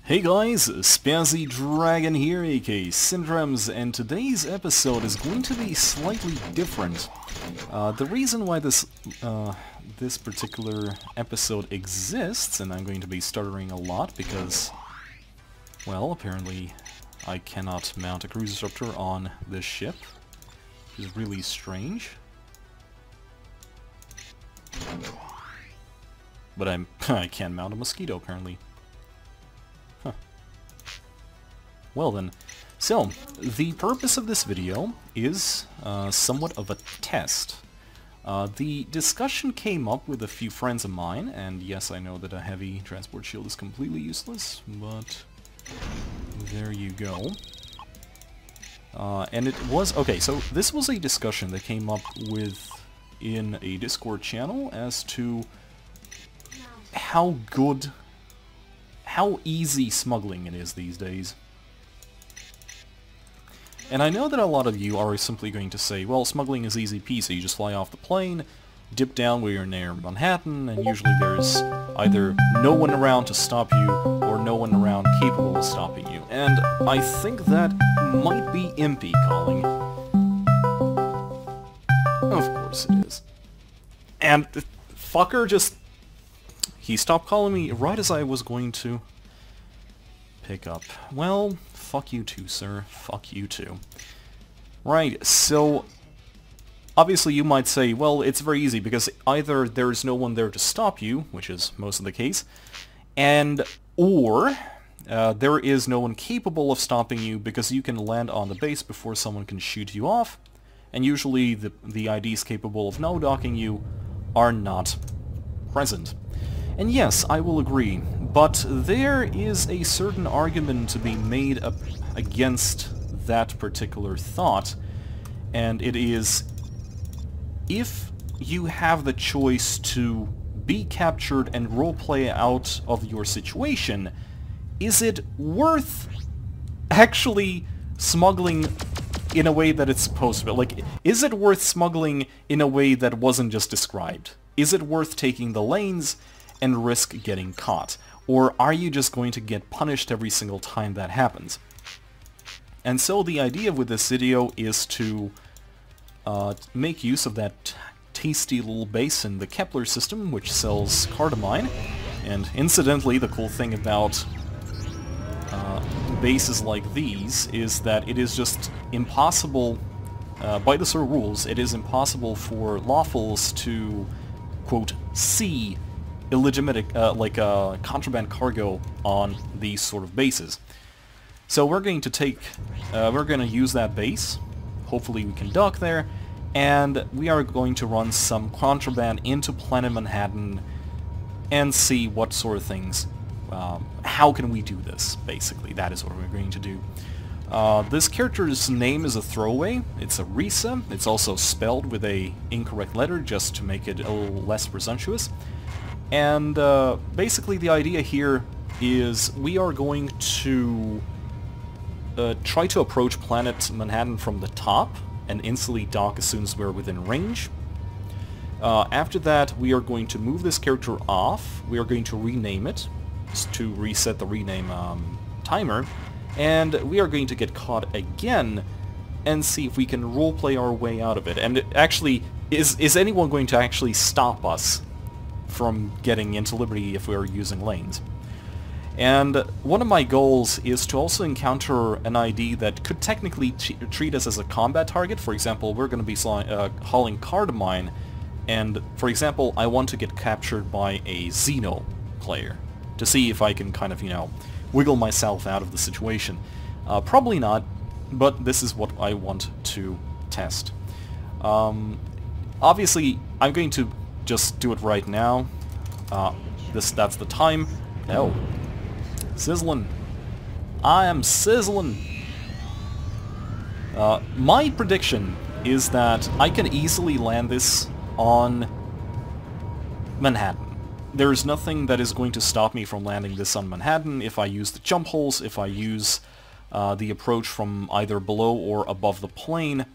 Hey guys, Spazzy Dragon here, aka Syndrems, and today's episode is going to be slightly different. The reason why this particular episode exists, and I'm going to be stuttering a lot because, well, apparently I cannot mount a cruise disruptor on this ship, which is really strange. But I can mount a mosquito apparently. Well then, so the purpose of this video is somewhat of a test. The discussion came up with a few friends of mine, and yes, I know that a heavy transport shield is completely useless, but there you go. And it was, okay, so this was a discussion that came up with in a Discord channel as to how easy smuggling it is these days. And I know that a lot of you are simply going to say, well, smuggling is easy peasy, you just fly off the plane, dip down where you're near Manhattan, and usually there's either no one around to stop you, or no one around capable of stopping you. And I think that might be impy calling. Of course it is. And the fucker just... he stopped calling me right as I was going to pick up. Well, fuck you too, sir. Fuck you too. Right, so obviously you might say, well, it's very easy because either there's no one there to stop you, which is most of the case, or there is no one capable of stopping you because you can land on the base before someone can shoot you off, and usually the IDs capable of no-docking you are not present. And yes, I will agree, but there is a certain argument to be made against that particular thought, and it is, if you have the choice to be captured and roleplay out of your situation, is it worth actually smuggling in a way that it's supposed to be? Like, is it worth smuggling in a way that wasn't just described? Is it worth taking the lanes and risk getting caught? Or are you just going to get punished every single time that happens? And so the idea with this video is to make use of that tasty little base in the Kepler system, which sells cardamine. And incidentally, the cool thing about bases like these is that it is just impossible, by the sort of rules, it is impossible for lawfuls to, quote, see illegitimate, contraband cargo on these sort of bases. So we're going to use that base, hopefully we can dock there, and we are going to run some contraband into Planet Manhattan and see what sort of things, how can we do this, basically. That is what we're going to do. This character's name is a throwaway. It's a Risa. It's also spelled with a incorrect letter just to make it a little less presumptuous. And basically the idea here is we are going to try to approach Planet Manhattan from the top and instantly dock as soon as we're within range. After that, we are going to move this character off. We are going to rename it to reset the rename timer, and we are going to get caught again and see if we can roleplay our way out of it. And actually, is anyone going to actually stop us from getting into Liberty if we are using lanes? And one of my goals is to also encounter an ID that could technically treat us as a combat target. For example, we're going to be hauling cardamine, and for example, I want to get captured by a Xeno player to see if I can kind of, wiggle myself out of the situation. Probably not, but this is what I want to test. Obviously, I'm going to just do it right now. That's the time. No. Sizzling. I am sizzling. My prediction is that I can easily land this on Manhattan. There's nothing that is going to stop me from landing this on Manhattan if I use the jump holes, if I use the approach from either below or above the plane.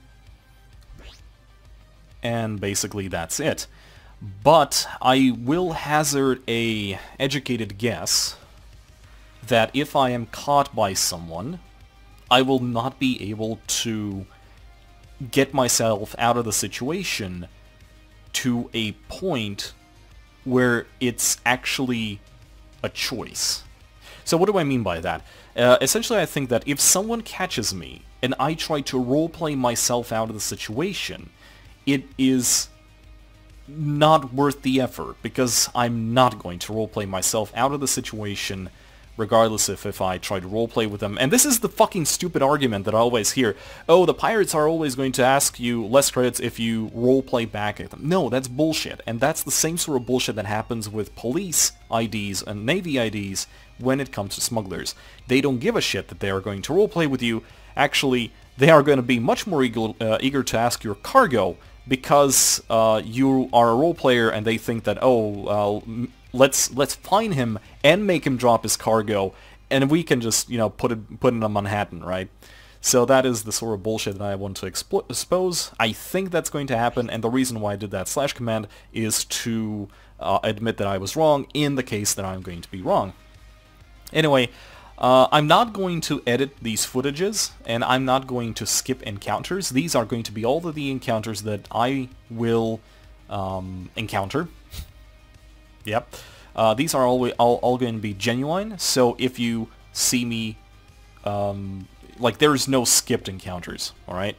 And basically that's it. But I will hazard a educated guess that if I am caught by someone, I will not be able to get myself out of the situation to a point where it's actually a choice. So what do I mean by that? Essentially, I think that if someone catches me and I try to roleplay myself out of the situation, it is not worth the effort, because I'm not going to roleplay myself out of the situation regardless if I try to roleplay with them. And this is the fucking stupid argument that I always hear. Oh, the pirates are always going to ask you less credits if you roleplay back at them. No, that's bullshit. And that's the same sort of bullshit that happens with police IDs and Navy IDs when it comes to smugglers. They don't give a shit that they are going to roleplay with you. Actually, they are going to be much more eager to ask your cargo, because you are a role player and they think that, oh, let's find him and make him drop his cargo, and we can just, you know, put it in a Manhattan, right? So that is the sort of bullshit that I want to expose. I think that's going to happen, and the reason why I did that slash command is to admit that I was wrong in the case that I'm going to be wrong. Anyway, I'm not going to edit these footages, and I'm not going to skip encounters. These are going to be all of the encounters that I will encounter. Yep. These are all going to be genuine, so if you see me, like, there's no skipped encounters, alright?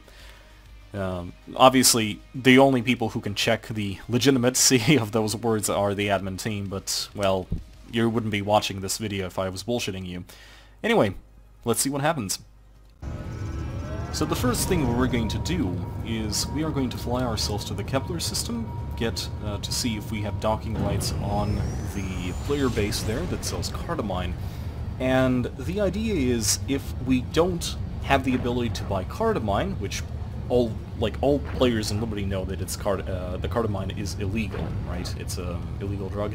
Obviously, the only people who can check the legitimacy of those words are the admin team, but, well, you wouldn't be watching this video if I was bullshitting you. Anyway, let's see what happens. So the first thing we're going to do is we are going to fly ourselves to the Kepler system, get to see if we have docking rights on the player base there that sells cardamine. And the idea is, if we don't have the ability to buy cardamine, which all players in Liberty know that it's the cardamine is illegal, right? It's a illegal drug.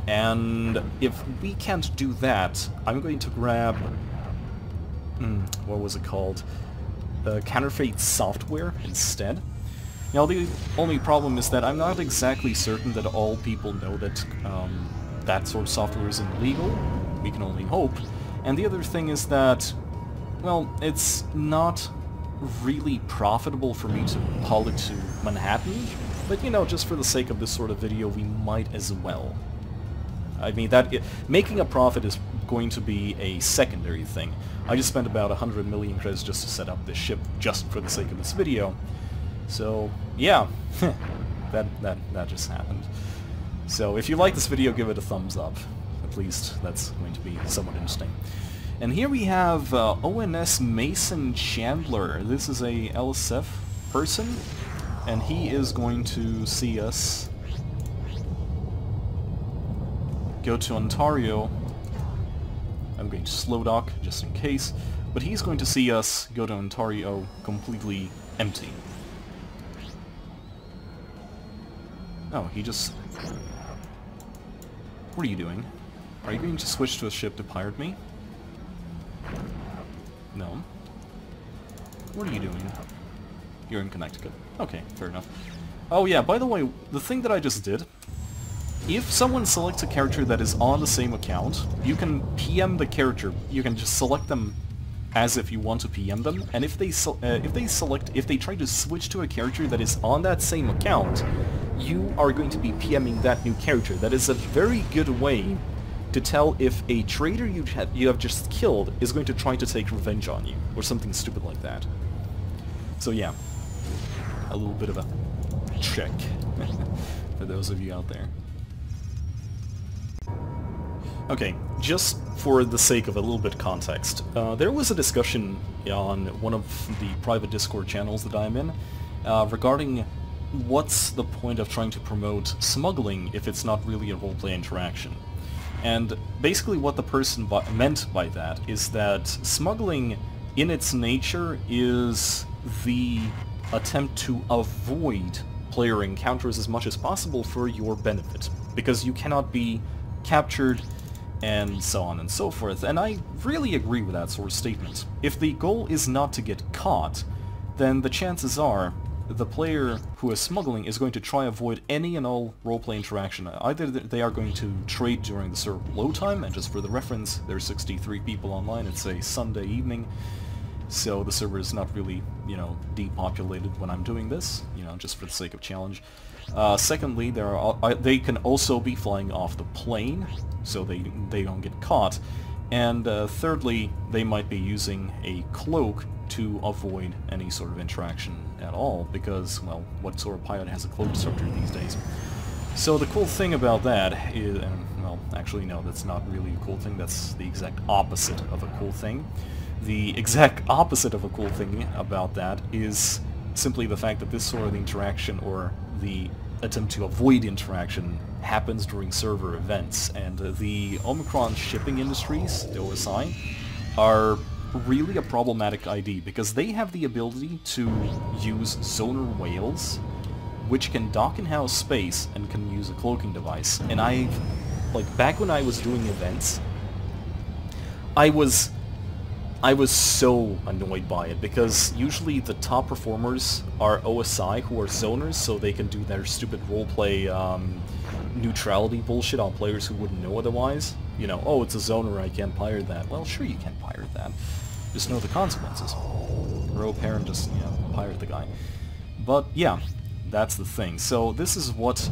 And if we can't do that, I'm going to grab what was it called? Counterfeit software instead. Now the only problem is that I'm not exactly certain that all people know that that sort of software is illegal. We can only hope. And the other thing is that, well, it's not really profitable for me to haul it to Manhattan, but, you know, just for the sake of this sort of video, we might as well. I mean, making a profit is going to be a secondary thing. I just spent about 100 million credits just to set up this ship, just for the sake of this video. So, yeah, that just happened. So, if you like this video, give it a thumbs up. At least, that's going to be somewhat interesting. And here we have ONS Mason Chandler. This is a LSF person, and he is going to see us go to Ontario. I'm going to slow dock just in case, but he's going to see us go to Ontario completely empty. Oh, he just... What are you doing? Are you going to switch to a ship to pirate me? No. What are you doing? You're in Connecticut. Okay, fair enough. Oh yeah, by the way, the thing that I just did, if someone selects a character that is on the same account, you can PM the character. You can just select them as if you want to PM them, and if they try to switch to a character that is on that same account, you are going to be PMing that new character. That is a very good way to tell if a traitor you have just killed is going to try to take revenge on you, or something stupid like that. So yeah, a little bit of a trick for those of you out there. Okay, just for the sake of a little bit of context, there was a discussion on one of the private Discord channels that I'm in regarding what's the point of trying to promote smuggling if it's not really a roleplay interaction. And basically what the person meant by that is that smuggling in its nature is the attempt to avoid player encounters as much as possible for your benefit, because you cannot be captured and so on and so forth. And I really agree with that sort of statement. If the goal is not to get caught, then the chances are the player who is smuggling is going to try avoid any and all roleplay interaction. Either they are going to trade during the server load time, and just for the reference, there's 63 people online, it's a Sunday evening, so the server is not really, you know, depopulated when I'm doing this, you know, just for the sake of challenge. Secondly, they can also be flying off the plane, so they don't get caught. And thirdly, they might be using a cloak to avoid any sort of interaction at all, because, well, what sort of pilot has a cloak structure these days? So the cool thing about that is, well, actually no, that's not really a cool thing, that's the exact opposite of a cool thing. The exact opposite of a cool thing about that is simply the fact that this sort of interaction, or the attempt to avoid interaction, happens during server events, and the Omicron shipping industries, the OSI, are really a problematic ID, because they have the ability to use zoner whales, which can dock in-house space and can use a cloaking device. And like, back when I was doing events, I was so annoyed by it, because usually the top performers are OSI, who are zoners, so they can do their stupid roleplay neutrality bullshit on players who wouldn't know otherwise. You know, oh, it's a zoner, I can't pirate that. Well, sure you can pirate that. Just know the consequences. Row parent, just, you know, pirate the guy. But yeah, that's the thing. So this is what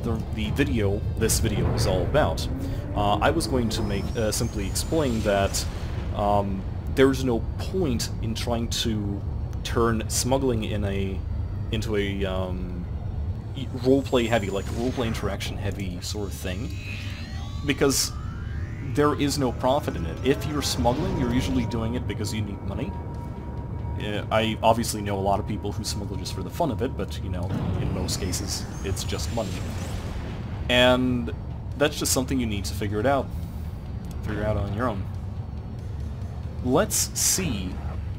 this video is all about. I was going to make simply explain that there's no point in trying to turn smuggling into a roleplay heavy, like roleplay interaction heavy sort of thing, because there is no profit in it. If you're smuggling, you're usually doing it because you need money. I obviously know a lot of people who smuggle just for the fun of it, but, you know, in most cases, it's just money. And that's just something you need to figure out on your own. Let's see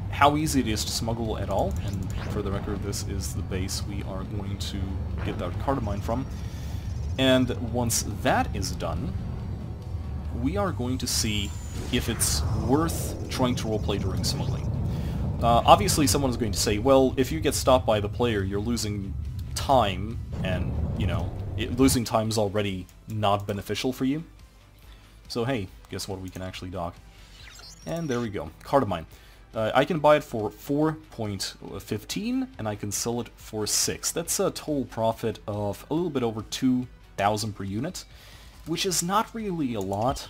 how easy it is to smuggle at all, and for the record, this is the base we are going to get that cardamine from. And once that is done, we are going to see if it's worth trying to roleplay during smuggling. Obviously someone is going to say, well, if you get stopped by the player, you're losing time, and, you know, losing time is already not beneficial for you. So hey, guess what, we can actually dock. And there we go, cardamine. I can buy it for 4.15, and I can sell it for 6. That's a total profit of a little bit over 2,000 per unit, which is not really a lot,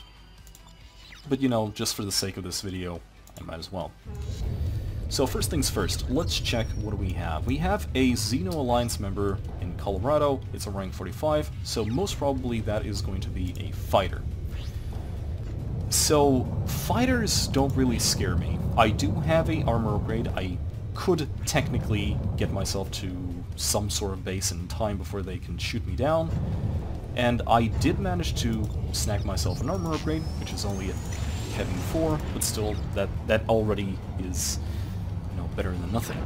but, you know, just for the sake of this video, I might as well. So first things first, let's check what we have. We have a Xeno Alliance member in Colorado. It's a rank 45, so most probably that is going to be a fighter. So fighters don't really scare me. I do have a armor upgrade. I could technically get myself to some sort of base in time before they can shoot me down. And I did manage to snag myself an armor upgrade, which is only at heading 4, but still, that already is, you know, better than nothing.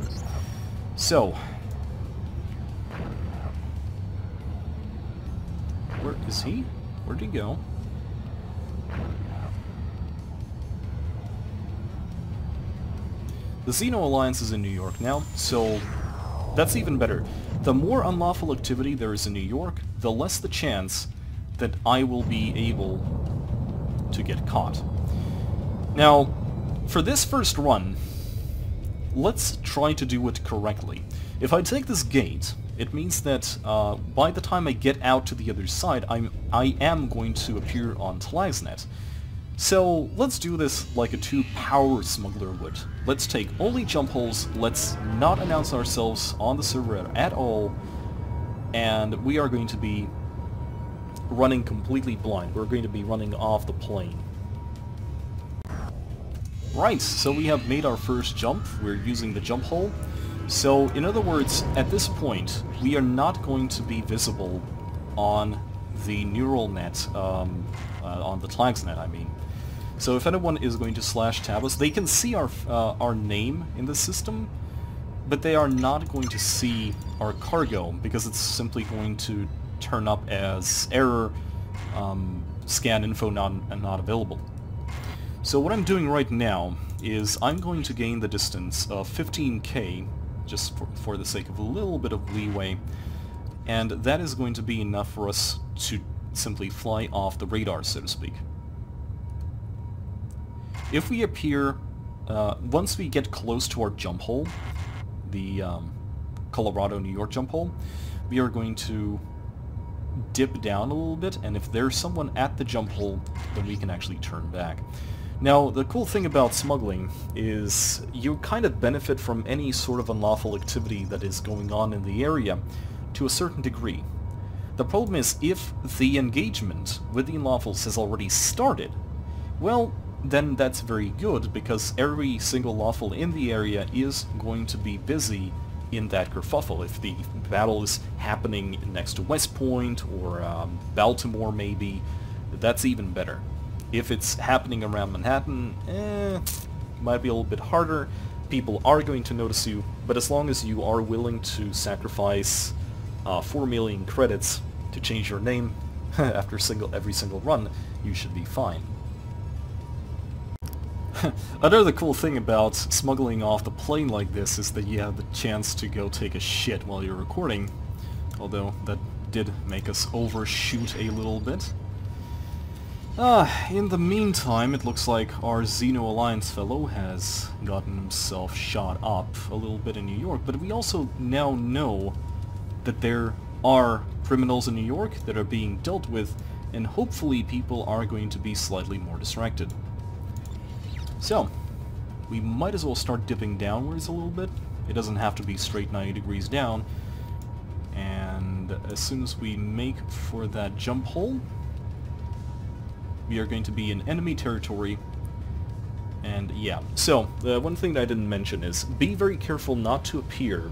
So, where is he? Where'd he go? The Xeno Alliance is in New York now, so that's even better. The more unlawful activity there is in New York, the less the chance that I will be able to get caught. Now, for this first run, let's try to do it correctly. If I take this gate, it means that by the time I get out to the other side, I am going to appear on Tlagsnet. So let's do this like a power smuggler would. Let's take only jump holes, let's not announce ourselves on the server at all, and we are going to be running completely blind. We're going to be running off the plane. Right, so we have made our first jump. We're using the jump hole. So, in other words, at this point, we are not going to be visible on the neural net, on the Tlagsnet, I mean. So if anyone is going to /tab us, they can see our name in the system, but they are not going to see our cargo, because it's simply going to turn up as error, scan info not available. So what I'm doing right now is I'm going to gain the distance of 15k just for the sake of a little bit of leeway. And that is going to be enough for us to simply fly off the radar, so to speak. If we appear, once we get close to our jump hole, the Colorado-New York jump hole, we are going to dip down a little bit, and if there's someone at the jump hole, then we can actually turn back. Now, the cool thing about smuggling is you kind of benefit from any sort of unlawful activity that is going on in the area to a certain degree. The problem is, if the engagement with the unlawfuls has already started, well, then that's very good, because every single lawful in the area is going to be busy in that kerfuffle. If the battle is happening next to West Point or Baltimore maybe, that's even better. If it's happening around Manhattan, might be a little bit harder. People are going to notice you, but as long as you are willing to sacrifice 4 million credits to change your name after every single run, you should be fine. Another cool thing about smuggling off the plane like this is that you have the chance to go take a shit while you're recording, although that did make us overshoot a little bit. In the meantime, it looks like our Xeno Alliance fellow has gotten himself shot up a little bit in New York, but we also now know that there are criminals in New York that are being dealt with, and hopefully people are going to be slightly more distracted. So, we might as well start dipping downwards a little bit. It doesn't have to be straight 90 degrees down. And as soon as we make for that jump hole, we are going to be in enemy territory. And yeah, so the one thing that I didn't mention is be very careful not to appear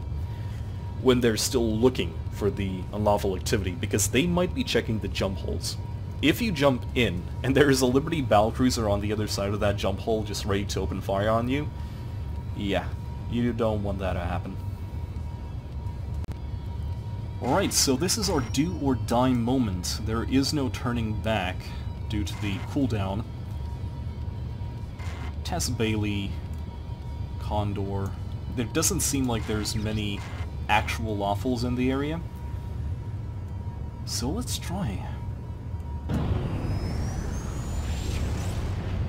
when they're still looking for the unlawful activity, because they might be checking the jump holes. If you jump in, and there is a Liberty battlecruiser on the other side of that jump hole just ready to open fire on you, yeah, you don't want that to happen. Alright, so this is our do or die moment. There is no turning back due to the cooldown. Tess Bailey, Condor. There doesn't seem like there's many actual lawfuls in the area. So let's try.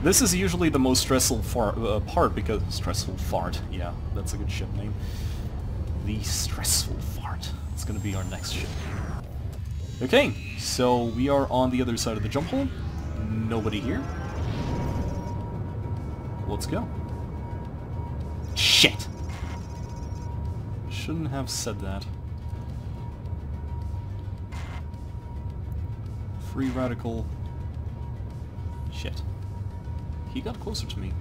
This is usually the most stressful part, because... Stressful fart, yeah, that's a good ship name. The Stressful Fart. It's gonna be our next ship. Okay, so we are on the other side of the jump hole. Nobody here. Let's go. Shit! Shouldn't have said that. Free radical. Shit. He got closer to me.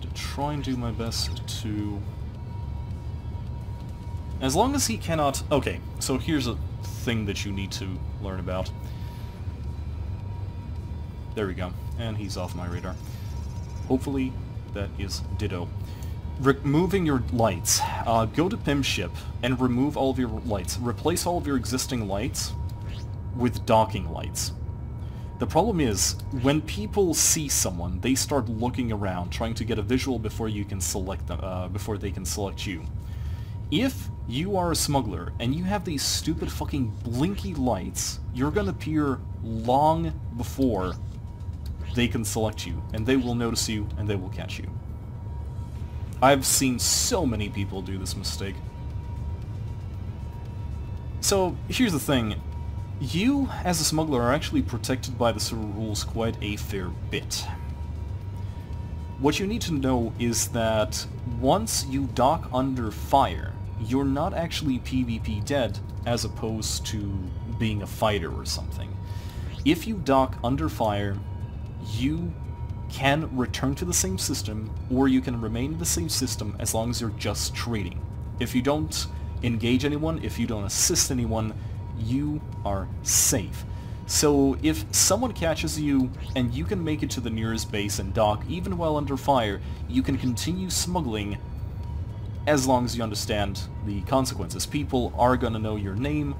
To try and do my best to... As long as he cannot... Okay, so here's a thing that you need to learn about. There we go. And he's off my radar. Hopefully that is ditto. Removing your lights. Go to PIM ship and remove all of your lights. Replace all of your existing lights with docking lights. The problem is, when people see someone, they start looking around, trying to get a visual before you can select them, before they can select you. If you are a smuggler and you have these stupid fucking blinky lights, you're gonna appear long before they can select you, and they will notice you, and they will catch you. I've seen so many people do this mistake. So, here's the thing. You, as a smuggler, are actually protected by the server rules quite a fair bit. What you need to know is that once you dock under fire, you're not actually PvP dead, as opposed to being a fighter or something. If you dock under fire, you can return to the same system, or you can remain in the same system as long as you're just trading. If you don't engage anyone, if you don't assist anyone, you are safe. So if someone catches you and you can make it to the nearest base and dock even while under fire, you can continue smuggling as long as you understand the consequences. People are gonna know your name,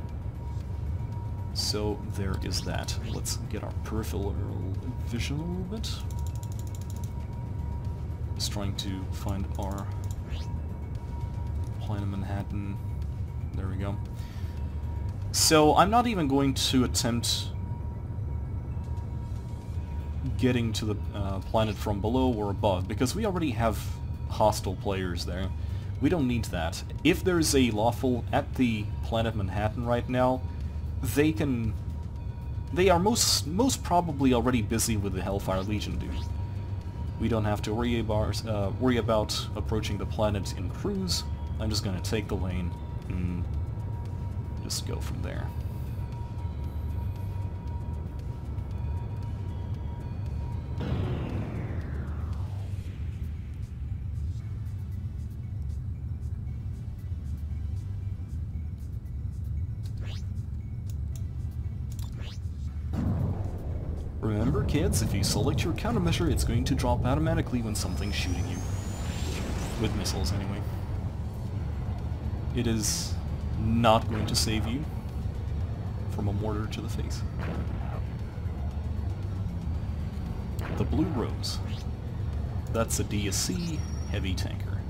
so there is that. Let's get our peripheral vision a little bit. Just trying to find our Planet Manhattan. There we go. So I'm not even going to attempt getting to the planet from below or above, because we already have hostile players there. We don't need that. If there's a lawful at the Planet Manhattan right now, they are most probably already busy with the Hellfire Legion dude. We don't have to worry about approaching the planet in cruise. I'm just gonna take the lane and just go from there. Remember, kids, if you select your countermeasure, it's going to drop automatically when something's shooting you. With missiles, anyway. It is not going to save you from a mortar to the face. The Blue Rose. That's a DSC heavy tanker.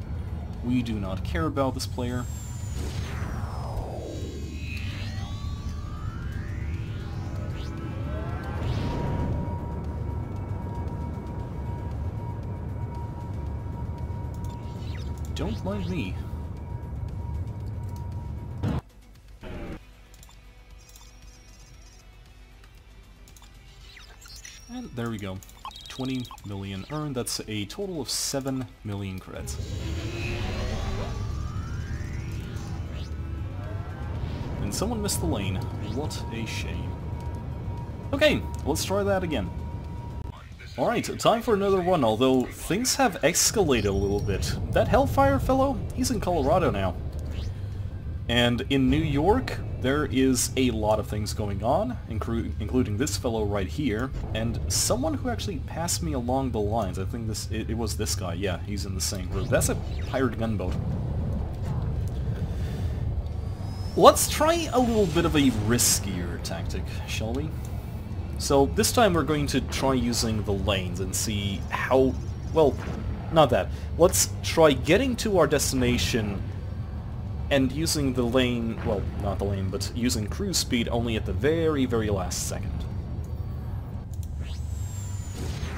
We do not care about this player. Don't mind me. And there we go. 20 million earned. That's a total of 7 million credits. And someone missed the lane. What a shame. Okay, let's try that again. Alright, time for another one, although things have escalated a little bit. That Hellfire fellow, he's in Colorado now. And in New York, there is a lot of things going on, including this fellow right here, and someone who actually passed me along the lines. I think it was this guy. Yeah, he's in the same group. That's a pirate gunboat. Let's try a little bit of a riskier tactic, shall we? So this time we're going to try using the lanes and see how... well, not that. Let's try getting to our destination and using the lane... well, not the lane, but using cruise speed only at the very, very last second.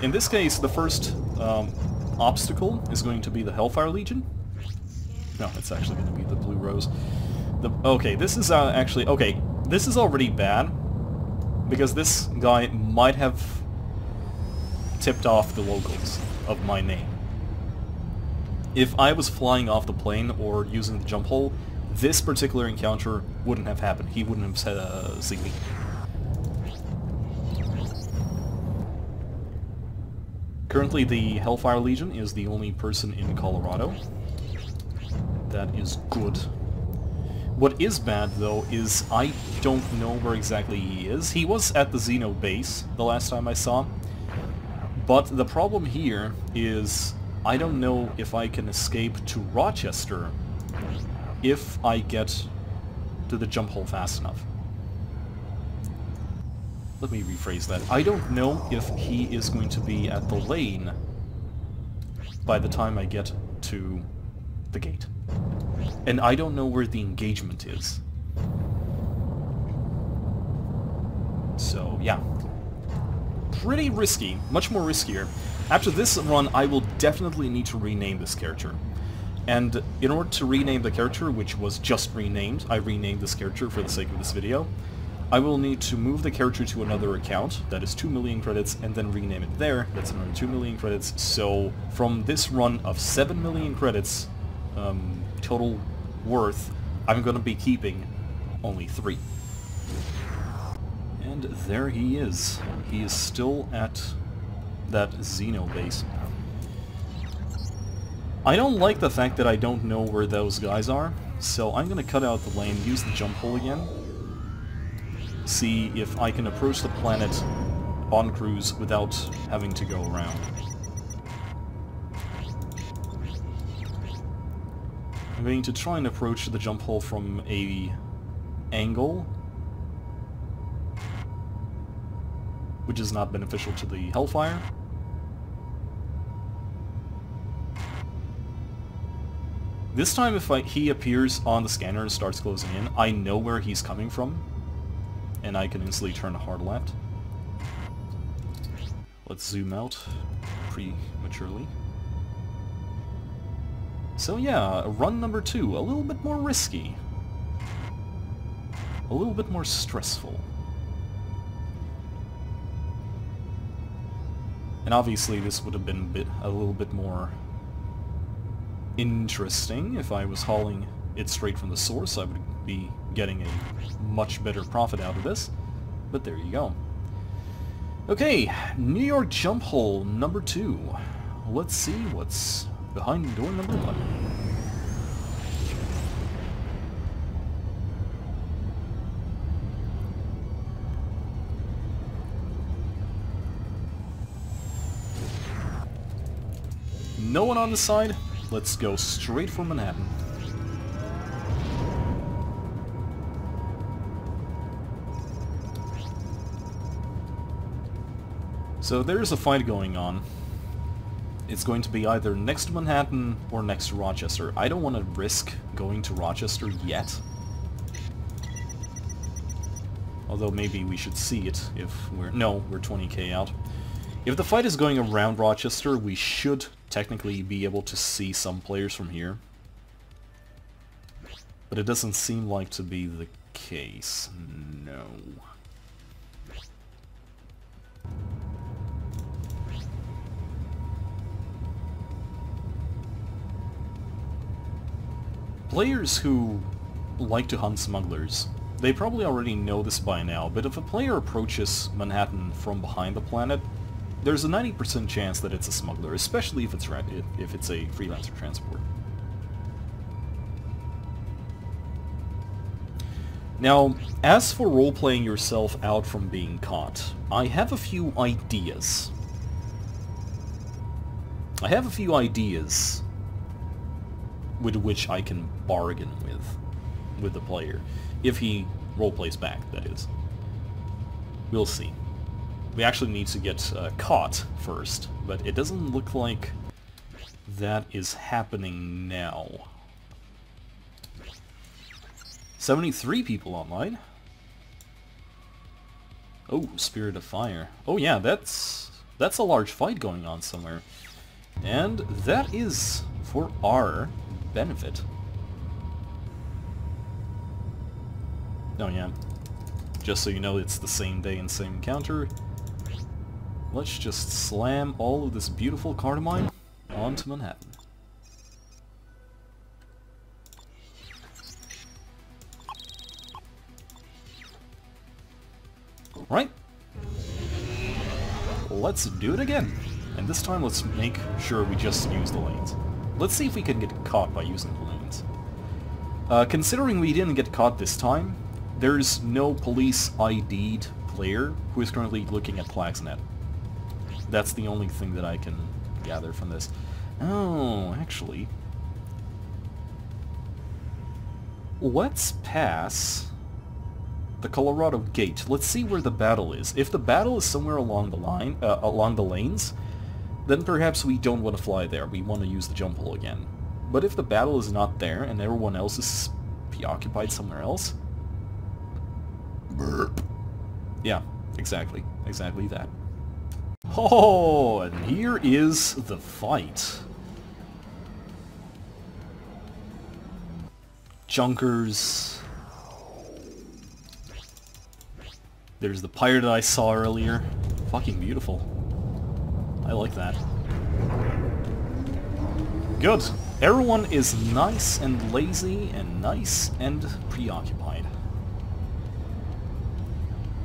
In this case, the first obstacle is going to be the Hellfire Legion. No, it's actually going to be the Blue Rose. Okay, this is actually... okay, this is already bad, because this guy might have tipped off the locals of my name. If I was flying off the plane or using the jump hole, this particular encounter wouldn't have happened. He wouldn't have seen me. Currently the Hellfire Legion is the only person in Colorado. That is good. What is bad, though, is I don't know where exactly he is. He was at the Xeno base the last time I saw him. But the problem here is I don't know if I can escape to Rochester if I get to the jump hole fast enough. Let me rephrase that. I don't know if he is going to be at the lane by the time I get to the gate. And I don't know where the engagement is. So, yeah. Pretty risky. Much more riskier. After this run, I will definitely need to rename this character. And in order to rename the character, which was just renamed, I renamed this character for the sake of this video, I will need to move the character to another account, that is 2 million credits, and then rename it there, that's another 2 million credits. So, from this run of 7 million credits, total worth, I'm going to be keeping only 3. And there he is. He is still at that Xeno base. I don't like the fact that I don't know where those guys are, so I'm going to cut out the lane, use the jump hole again. see if I can approach the planet on cruise without having to go around. I'm going to try and approach the jump hole from a angle which is not beneficial to the Hellfire. This time if he appears on the scanner and starts closing in, I know where he's coming from, and I can instantly turn a hard left. Let's zoom out prematurely. So yeah, run number 2, a little bit more risky. A little bit more stressful. And obviously this would have been a little bit more interesting if I was hauling it straight from the source. I would be getting a much better profit out of this. But there you go. Okay, New York jump hole number 2. Let's see what's behind door number 1. No one on the side? Let's go straight for Manhattan. So there's a fight going on. It's going to be either next to Manhattan or next to Rochester. I don't want to risk going to Rochester yet. Although maybe we should see it if we're... No, we're 20k out. If the fight is going around Rochester, we should technically be able to see some players from here. But it doesn't seem like to be the case. No. Players who like to hunt smugglers, they probably already know this by now, but if a player approaches Manhattan from behind the planet, there's a 90% chance that it's a smuggler, especially if it's a freelancer transport. Now, as for role-playing yourself out from being caught, I have a few ideas. With which I can bargain with the player. If he roleplays back, that is. We'll see. We actually need to get caught first, but it doesn't look like that is happening now. 73 people online. Oh, Spirit of Fire. Oh yeah, that's a large fight going on somewhere. And that is for our benefit. Oh yeah. Just so you know, it's the same day and same encounter. Let's just slam all of this beautiful cardamine onto Manhattan. Right. Let's do it again. And this time let's make sure we just use the lanes. Let's see if we can get caught by using the lanes. Considering we didn't get caught this time, there's no police ID'd player who is currently looking at Clagsnet. That's the only thing that I can gather from this. Oh, actually... let's pass the Colorado Gate. Let's see where the battle is. If the battle is somewhere along the line, along the lanes, then perhaps we don't want to fly there. We want to use the jump hole again. But if the battle is not there and everyone else is preoccupied somewhere else... Burp. Yeah, exactly. Exactly that. Oh, and here is the fight. Junkers. There's the pirate I saw earlier. Fucking beautiful. I like that. Good. Everyone is nice and lazy and nice and preoccupied.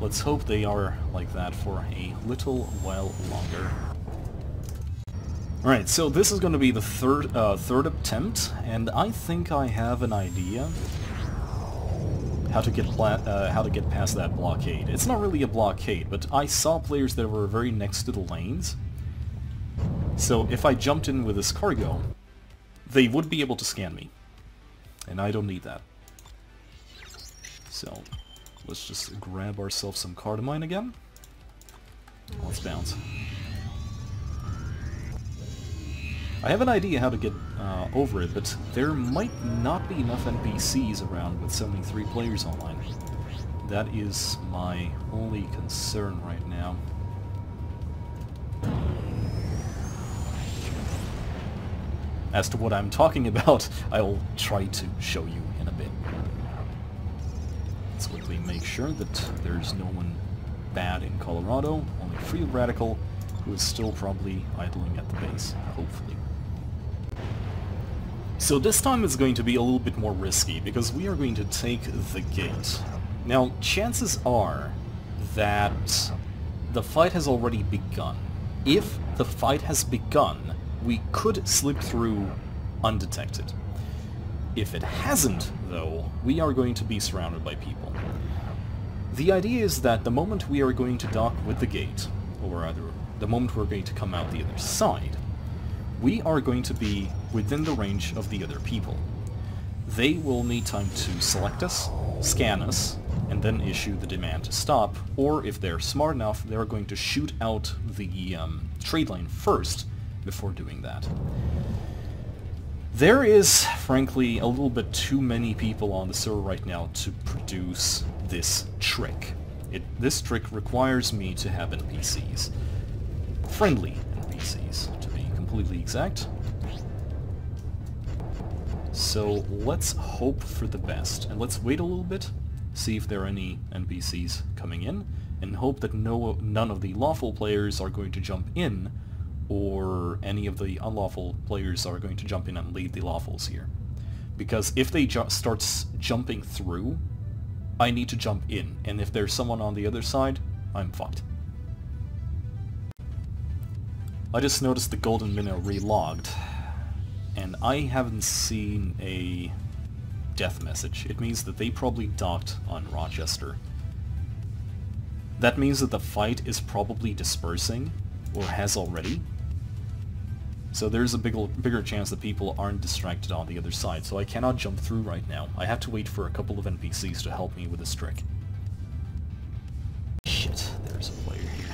Let's hope they are like that for a little while longer. Alright, so this is going to be the third attempt, and I think I have an idea how to get past that blockade. It's not really a blockade, but I saw players that were very next to the lanes. So if I jumped in with this cargo, they would be able to scan me. And I don't need that. So, let's just grab ourselves some cardamine again. Let's bounce. I have an idea how to get over it, but there might not be enough NPCs around with 73 players online. That is my only concern right now. As to what I'm talking about, I will try to show you in a bit. Let's quickly make sure that there's no one bad in Colorado, only Free Radical, who is still probably idling at the base, hopefully. So this time it's going to be a little bit more risky, because we are going to take the gate. Now, chances are that the fight has already begun. If the fight has begun, we could slip through undetected. If it hasn't, though, we are going to be surrounded by people. The idea is that the moment we are going to dock with the gate, or rather, the moment we're going to come out the other side, we are going to be within the range of the other people. They will need time to select us, scan us, and then issue the demand to stop, or if they're smart enough, they're going to shoot out the trade lane first before doing that. There is, frankly, a little bit too many people on the server right now to produce this trick. This trick requires me to have NPCs. Friendly NPCs, to be completely exact. So let's hope for the best, and let's wait a little bit, see if there are any NPCs coming in, and hope that none of the lawful players are going to jump in, or any of the unlawful players are going to jump in and lead the lawfuls here. Because if they starts jumping through, I need to jump in, and if there's someone on the other side, I'm fucked. I just noticed the golden minnow relogged, and I haven't seen a death message. It means that they probably docked on Rochester. That means that the fight is probably dispersing, or has already. So there's a bigger chance that people aren't distracted on the other side, so I cannot jump through right now. I have to wait for a couple of NPCs to help me with this trick. Shit, there's a player here.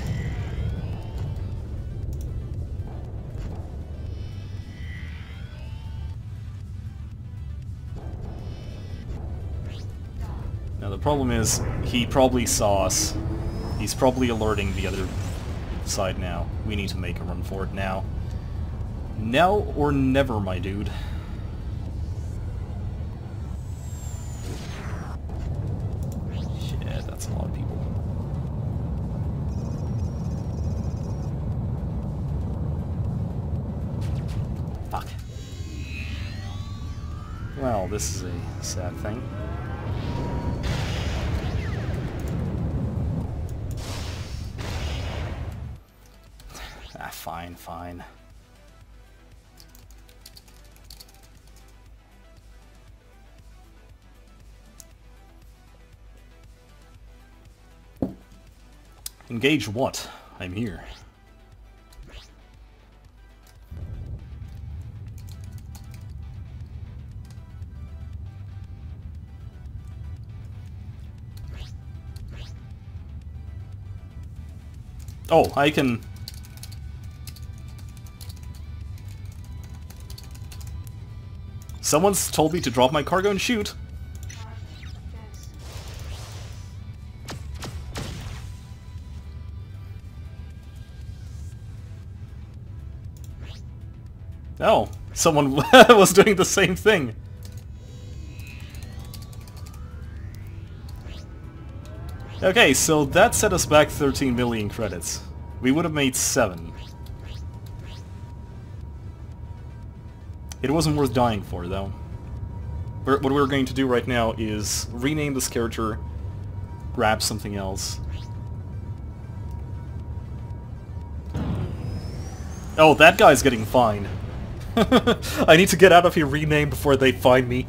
Now the problem is, he probably saw us. He's probably alerting the other side now. We need to make a run for it now. Now or never, my dude. Shit, that's a lot of people. Fuck. Well, this is a sad thing. Ah, fine, fine. Engage what? I'm here. Oh, I can... Someone's told me to drop my cargo and shoot. Oh, someone was doing the same thing. Okay, so that set us back 13 million credits. We would have made 7. It wasn't worth dying for, though. What we're going to do right now is rename this character, grab something else. Oh, that guy's getting fined. I need to get out of here, rename before they find me.